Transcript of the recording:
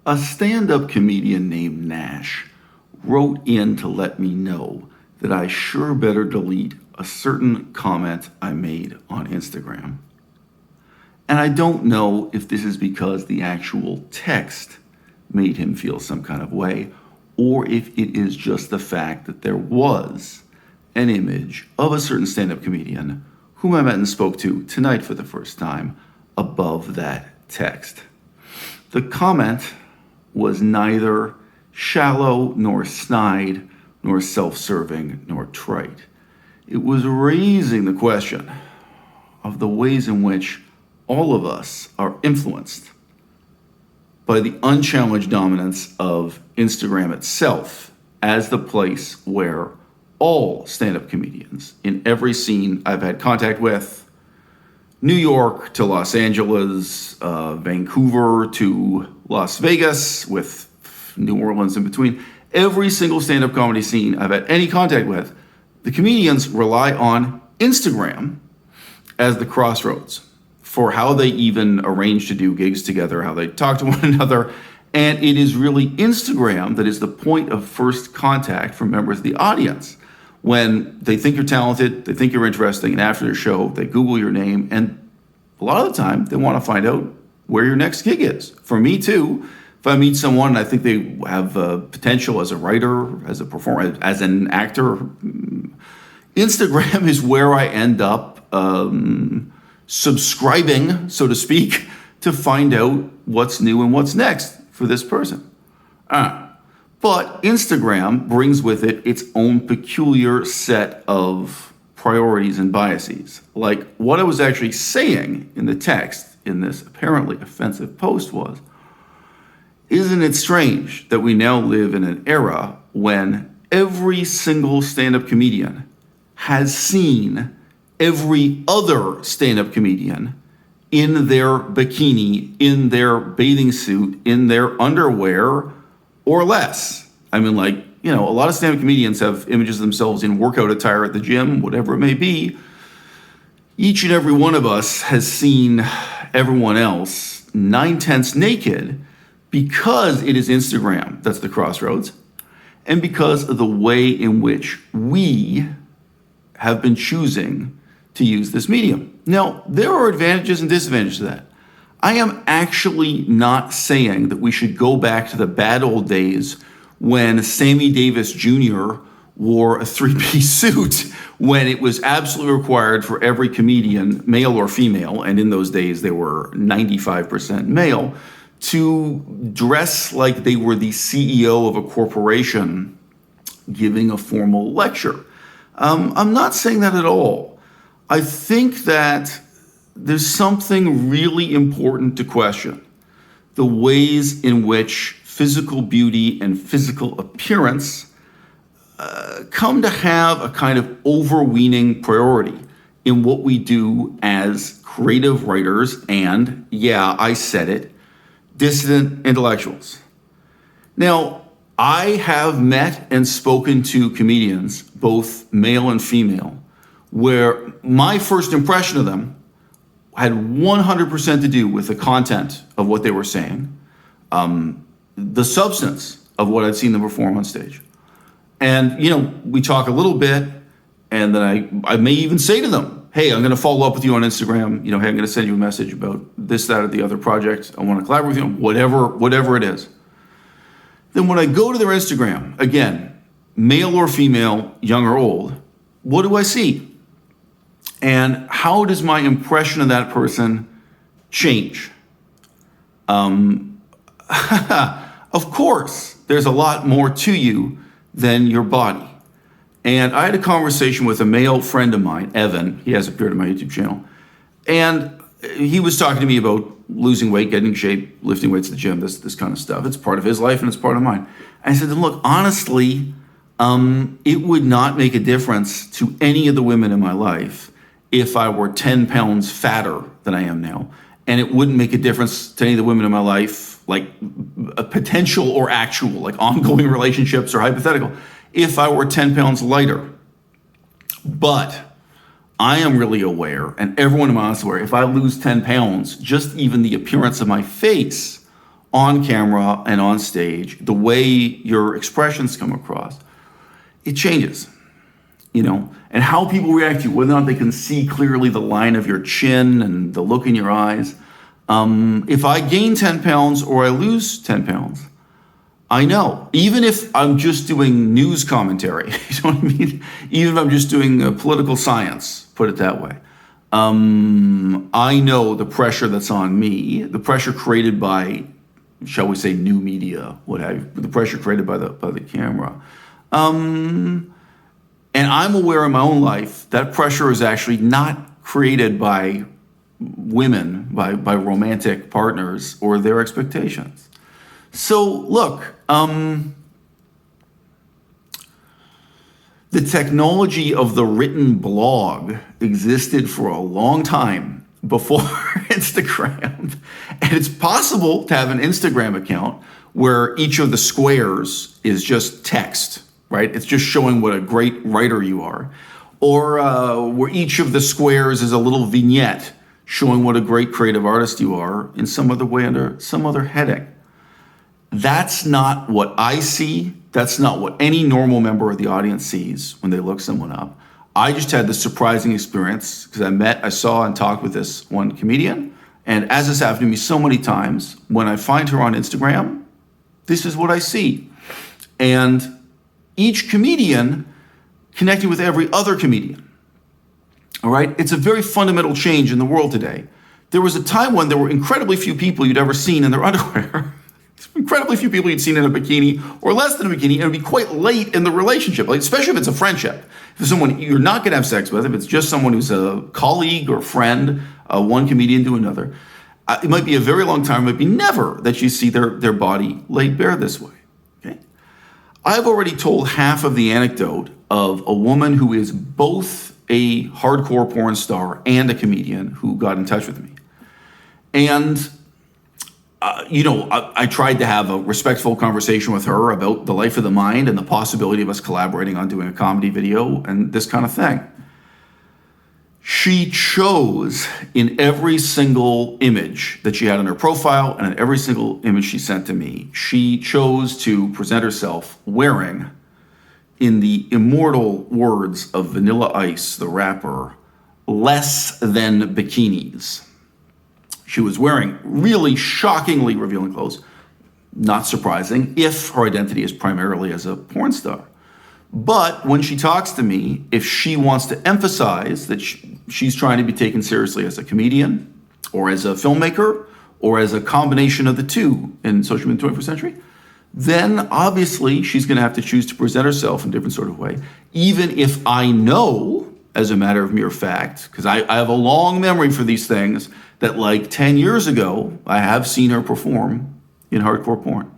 A stand-up comedian named Nash wrote in to let me know that I sure better delete a certain comment I made on Instagram. And I don't know if this is because the actual text made him feel some kind of way, or if it is just the fact that there was an image of a certain stand-up comedian whom I met and spoke to tonight for the first time above that text. The comment was neither shallow nor snide nor self-serving nor trite. It was raising the question of the ways in which all of us are influenced by the unchallenged dominance of Instagram itself as the place where all stand-up comedians in every scene I've had contact with, New York to Los Angeles, Vancouver to Las Vegas, with New Orleans in between, every single stand-up comedy scene I've had any contact with, the comedians rely on Instagram as the crossroads for how they even arrange to do gigs together, how they talk to one another. And it is really Instagram that is the point of first contact for members of the audience. When they think you're talented, they think you're interesting, and after their show, they Google your name, and a lot of the time, they want to find out where your next gig is. For me, too, if I meet someone and I think they have potential as a writer, as a performer, as an actor, Instagram is where I end up subscribing, so to speak, to find out what's new and what's next for this person. But Instagram brings with it its own peculiar set of priorities and biases. Like what I was actually saying in the text in this apparently offensive post was, isn't it strange that we now live in an era when every single stand-up comedian has seen every other stand-up comedian in their bikini, in their bathing suit, in their underwear, or less? I mean, like, you know, a lot of stand-up comedians have images of themselves in workout attire at the gym, whatever it may be. Each and every one of us has seen everyone else 9/10 naked because it is Instagram that's the crossroads, and because of the way in which we have been choosing to use this medium. Now, there are advantages and disadvantages to that. I am actually not saying that we should go back to the bad old days when Sammy Davis Jr. wore a three-piece suit when it was absolutely required for every comedian, male or female, and in those days they were 95% male, to dress like they were the CEO of a corporation giving a formal lecture. I'm not saying that at all. I think that there's something really important to question: the ways in which physical beauty and physical appearance come to have a kind of overweening priority in what we do as creative writers and, yeah, I said it, dissident intellectuals. Now, I have met and spoken to comedians, both male and female, where my first impression of them had 100% to do with the content of what they were saying, the substance of what I'd seen them perform on stage. And, you know, we talk a little bit, and then I may even say to them, hey, I'm going to follow up with you on Instagram. You know, hey, I'm going to send you a message about this, that, or the other project. I want to collaborate with you on whatever it is. Then when I go to their Instagram, again, male or female, young or old, what do I see? And how does my impression of that person change? Of course, there's a lot more to you than your body. And I had a conversation with a male friend of mine, Evan. He has appeared on my YouTube channel. And he was talking to me about losing weight, getting in shape, lifting weights at the gym, this kind of stuff. It's part of his life and it's part of mine. And I said, look, honestly, it would not make a difference to any of the women in my life if I were 10 pounds fatter than I am now. And it wouldn't make a difference to any of the women in my life, like a potential or actual, like ongoing relationships or hypothetical, if I were 10 pounds lighter. But I am really aware, and everyone in my house is aware, if I lose 10 pounds, just even the appearance of my face on camera and on stage, the way your expressions come across, it changes, and how people react to you, whether or not they can see clearly the line of your chin and the look in your eyes. If I gain 10 pounds or I lose 10 pounds, I know. Even if I'm just doing news commentary, you know what I mean? Even if I'm just doing political science, put it that way. I know the pressure that's on me, the pressure created by, shall we say, new media, what have you, the pressure created by the camera. And I'm aware in my own life that pressure is actually not created by women, by romantic partners or their expectations. So look, the technology of the written blog existed for a long time before Instagram. And it's possible to have an Instagram account where each of the squares is just text, right? It's just showing what a great writer you are. Or where each of the squares is a little vignette showing what a great creative artist you are in some other way under some other heading. That's not what I see. That's not what any normal member of the audience sees when they look someone up. I just had this surprising experience because I saw and talked with this one comedian. And as this happened to me so many times, when I find her on Instagram, this is what I see. And each comedian connecting with every other comedian. All right? It's a very fundamental change in the world today. There was a time when there were incredibly few people you'd ever seen in their underwear. Incredibly few people you'd seen in a bikini or less than a bikini, and it would be quite late in the relationship, like especially if it's a friendship. If it's someone you're not going to have sex with, if it's just someone who's a colleague or friend, one comedian to another, it might be a very long time, it might be never that you see their body laid bare this way. Okay, I've already told half of the anecdote of a woman who is both a hardcore porn star and a comedian who got in touch with me. And I tried to have a respectful conversation with her about the life of the mind and the possibility of us collaborating on doing a comedy video and this kind of thing. She chose in every single image that she had on her profile and in every single image she sent to me, she chose to present herself wearing, in the immortal words of Vanilla Ice, the rapper, less than bikinis. She was wearing really shockingly revealing clothes. Not surprising if her identity is primarily as a porn star. But when she talks to me, if she wants to emphasize that she's trying to be taken seriously as a comedian or as a filmmaker or as a combination of the two in social media in the 21st century, then obviously she's going to have to choose to present herself in a different sort of way. Even if I know, as a matter of mere fact, because I have a long memory for these things, that like 10 years ago, I have seen her perform in hardcore porn.